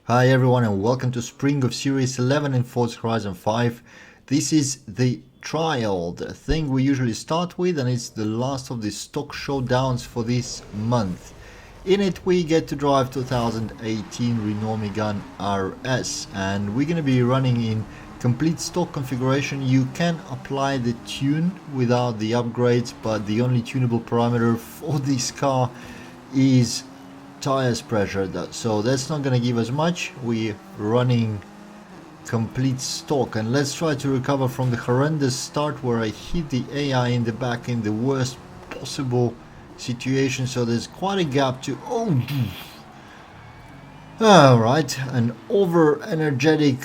Hi everyone and welcome to Spring of Series 11 in Forza Horizon 5. This is the trial, the thing we usually start with, and it's the last of the stock showdowns for this month. In it we get to drive 2018 Renault Megane R.S, and we're going to be running in complete stock configuration. You can apply the tune without the upgrades, but the only tunable parameter for this car is tires pressure, so that's not gonna give us much. We're running complete stock, and let's try to recover from the horrendous start where I hit the AI in the back in the worst possible situation. So there's quite a gap to alright, an over energetic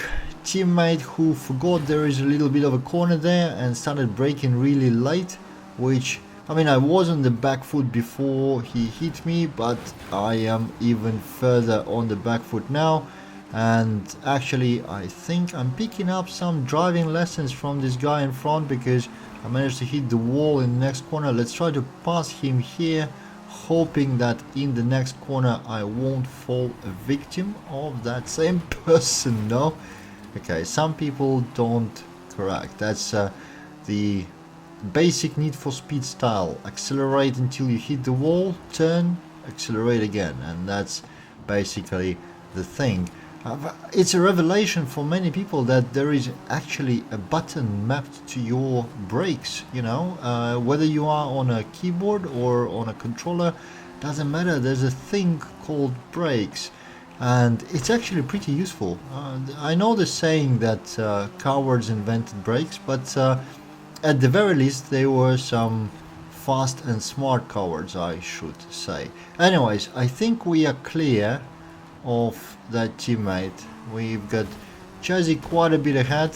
teammate who forgot there is a little bit of a corner there and started braking really late, which I mean, I was on the back foot before he hit me, but I am even further on the back foot now. And actually, I think I'm picking up some driving lessons from this guy in front, because I managed to hit the wall in the next corner. Let's try to pass him here, hoping that in the next corner I won't fall a victim of that same person. No? Okay, some people don't correct. That's the basic Need for Speed style. Accelerate until you hit the wall, turn, accelerate again, and that's basically the thing. It's a revelation for many people that there is actually a button mapped to your brakes, you know, whether you are on a keyboard or on a controller, doesn't matter. There's a thing called brakes, and it's actually pretty useful. I know the saying that cowards invented brakes, but at the very least, they were some fast and smart cowards, I should say. Anyways, I think we are clear of that teammate. We've got Chazzy quite a bit ahead.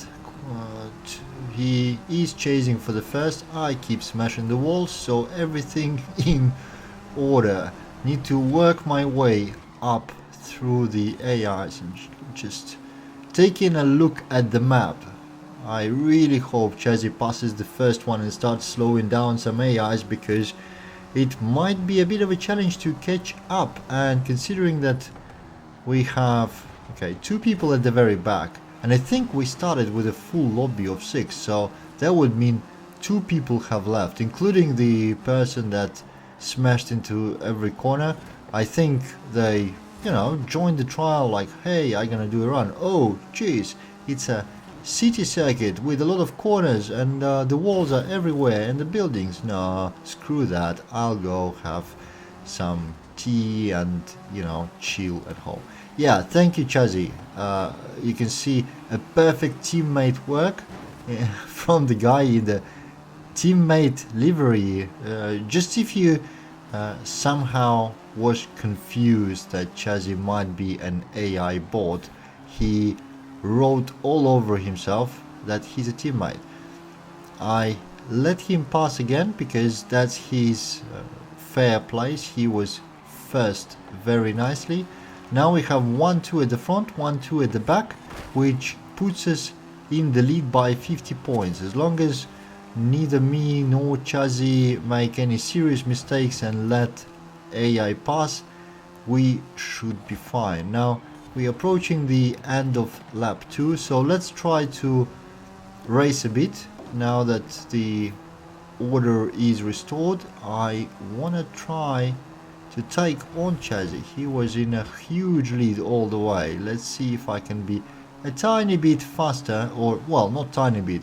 He is chasing for the first. I keep smashing the walls, so everything in order. Need to work my way up through the AIs and just taking a look at the map. I really hope Chazzy passes the first one and starts slowing down some AIs, because it might be a bit of a challenge to catch up. And considering that we have two people at the very back, and I think we started with a full lobby of 6, so that would mean 2 people have left, including the person that smashed into every corner. I think they, you know, joined the trial like, hey, I'm gonna do a run. Oh jeez, it's a city circuit with a lot of corners, and the walls are everywhere, and the buildings. No, screw that. I'll go have some tea and, you know, chill at home. Yeah, thank you, Chazzy. You can see a perfect teammate work from the guy in the teammate livery. Just if you somehow was confused that Chazzy might be an AI bot, he wrote all over himself that he's a teammate. I let him pass again because that's his fair place. He was first very nicely. Now we have 1-2 at the front, 1-2 at the back, which puts us in the lead by 50 points. As long as neither me nor Chazzy make any serious mistakes and let AI pass, we should be fine. Now we're approaching the end of lap 2, so let's try to race a bit. Now that the order is restored, I want to try to take on Chazzy. He was in a huge lead all the way. Let's see if I can be a tiny bit faster, or, well, not tiny bit.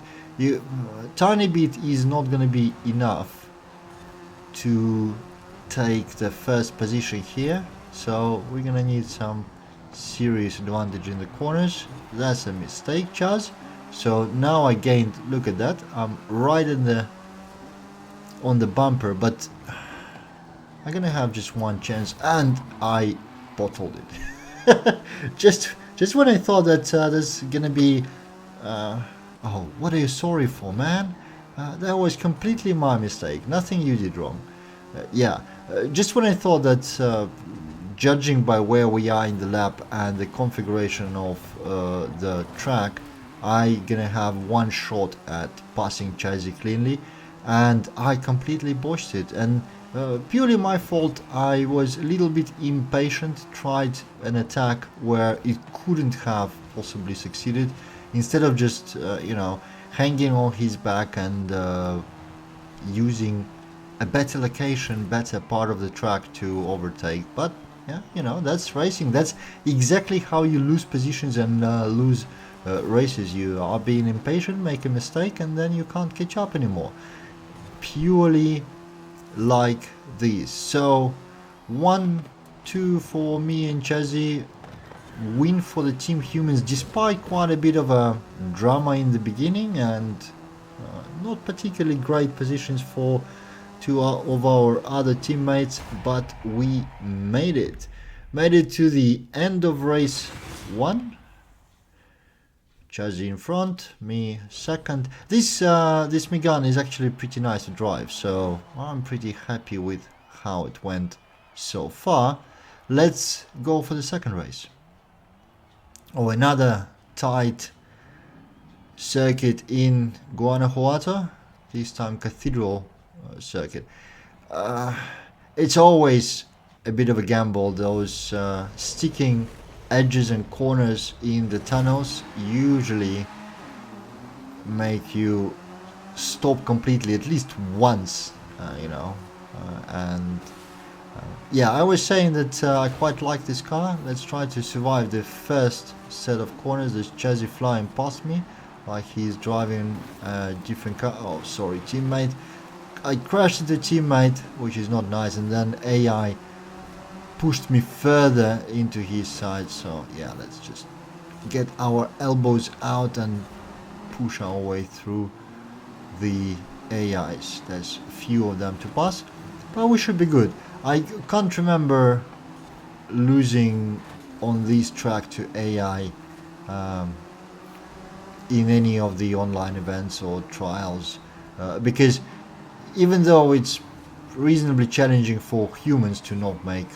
Tiny bit is not going to be enough to take the first position here, so we're going to need some serious advantage in the corners. That's a mistake, Chaz. So now I gained, look at that, I'm right in the on the bumper, but I'm gonna have just one chance, and I bottled it. just when I thought that there's gonna be oh, what are you sorry for, man? That was completely my mistake, nothing you did wrong. Just when I thought that judging by where we are in the lap and the configuration of the track, I gonna have one shot at passing Chazzy cleanly, and I completely botched it. And Purely my fault. I was a little bit impatient, tried an attack where it couldn't have possibly succeeded. Instead of just, hanging on his back and using a better location, better part of the track to overtake. But yeah, that's racing. That's exactly how you lose positions and lose races. You are being impatient, make a mistake, and then you can't catch up anymore. Purely like this. So 1-2 for me and Chazzy. Win for the Team Humans, despite quite a bit of a drama in the beginning and not particularly great positions for two of our other teammates, but we made it to the end of race 1. Chazzy in front, me second. This Megane is actually pretty nice to drive, so I'm pretty happy with how it went so far. Let's go for the second race. Oh, another tight circuit in Guanajuato, this time Cathedral Circuit. It's always a bit of a gamble, those sticking edges and corners in the tunnels usually make you stop completely at least once, and yeah, I was saying that I quite like this car. Let's try to survive the first set of corners. There's Chazzy flying past me like he's driving a different car. Oh, sorry, teammate. I crashed into teammate, which is not nice, and then AI pushed me further into his side. So yeah, let's just get our elbows out and push our way through the AIs. There's a few of them to pass, but we should be good. I can't remember losing on this track to AI in any of the online events or trials, because even though it's reasonably challenging for humans to not make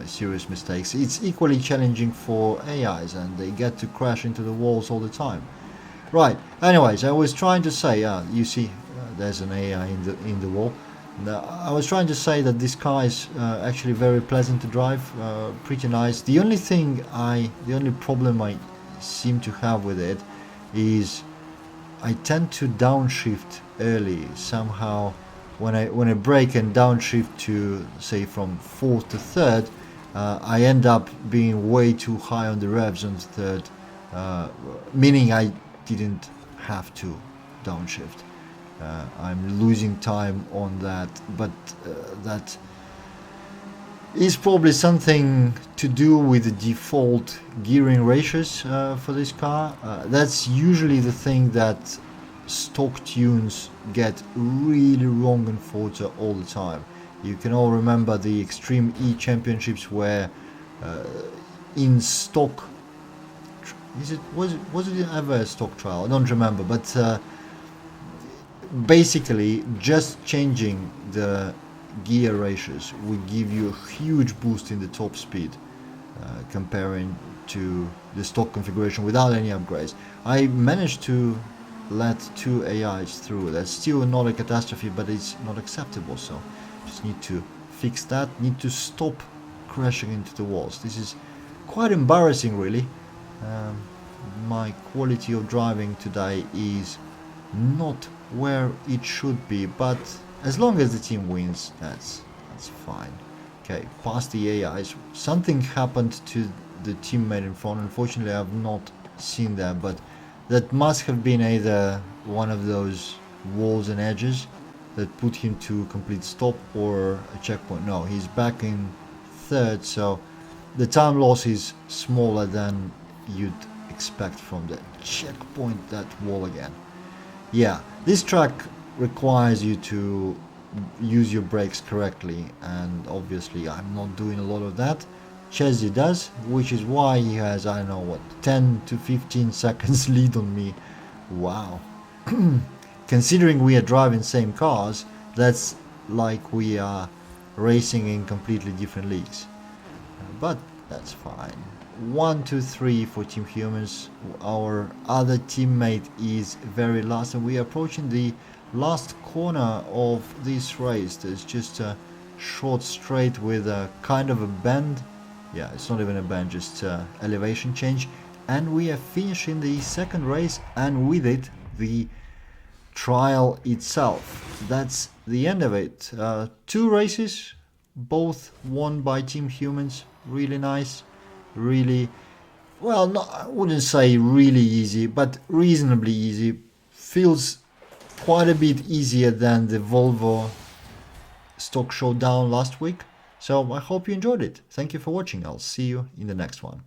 serious mistakes, it's equally challenging for AIs, and they get to crash into the walls all the time. Right, anyways, I was trying to say, you see, there's an AI in the wall. I was trying to say that this car is actually very pleasant to drive, pretty nice. The only problem I seem to have with it is I tend to downshift early. Somehow, when I brake and downshift to, say, from fourth to third, I end up being way too high on the revs on third, meaning I didn't have to downshift. I'm losing time on that, but that is probably something to do with the default gearing ratios for this car. That's usually the thing that stock tunes get really wrong in Forza all the time. You can all remember the Extreme E Championships where in stock, was it ever a stock trial? I don't remember, but basically just changing the gear ratios would give you a huge boost in the top speed comparing to the stock configuration without any upgrades. I managed to let 2 AIs through. That's still not a catastrophe, but it's not acceptable, so just need to fix that. Need to stop crashing into the walls. This is quite embarrassing, really. My quality of driving today is not where it should be, but as long as the team wins, that's fine. Okay, past the AIs. Something happened to the teammate in front. Unfortunately, I've not seen that, but that must have been either one of those walls and edges that put him to complete stop or a checkpoint. No, he's back in third, so the time loss is smaller than you'd expect from the checkpoint, that wall again. Yeah, this track requires you to use your brakes correctly, and obviously I'm not doing a lot of that. Chazzy does, which is why he has, I don't know what, 10 to 15 seconds lead on me. Wow. Considering we are driving same cars, that's like we are racing in completely different leagues. But that's fine. 1, 2, 3 for Team Humans. Our other teammate is very last, and we are approaching the last corner of this race. There's just a short straight with a kind of a bend. Yeah, it's not even a bend, just elevation change. And we are finishing the second race, and with it the trial itself. That's the end of it. 2 races, both won by Team Humans. Really nice, really, well, not, I wouldn't say really easy, but reasonably easy. Feels quite a bit easier than the Volvo Stock Showdown last week. So I hope you enjoyed it. Thank you for watching. I'll see you in the next one.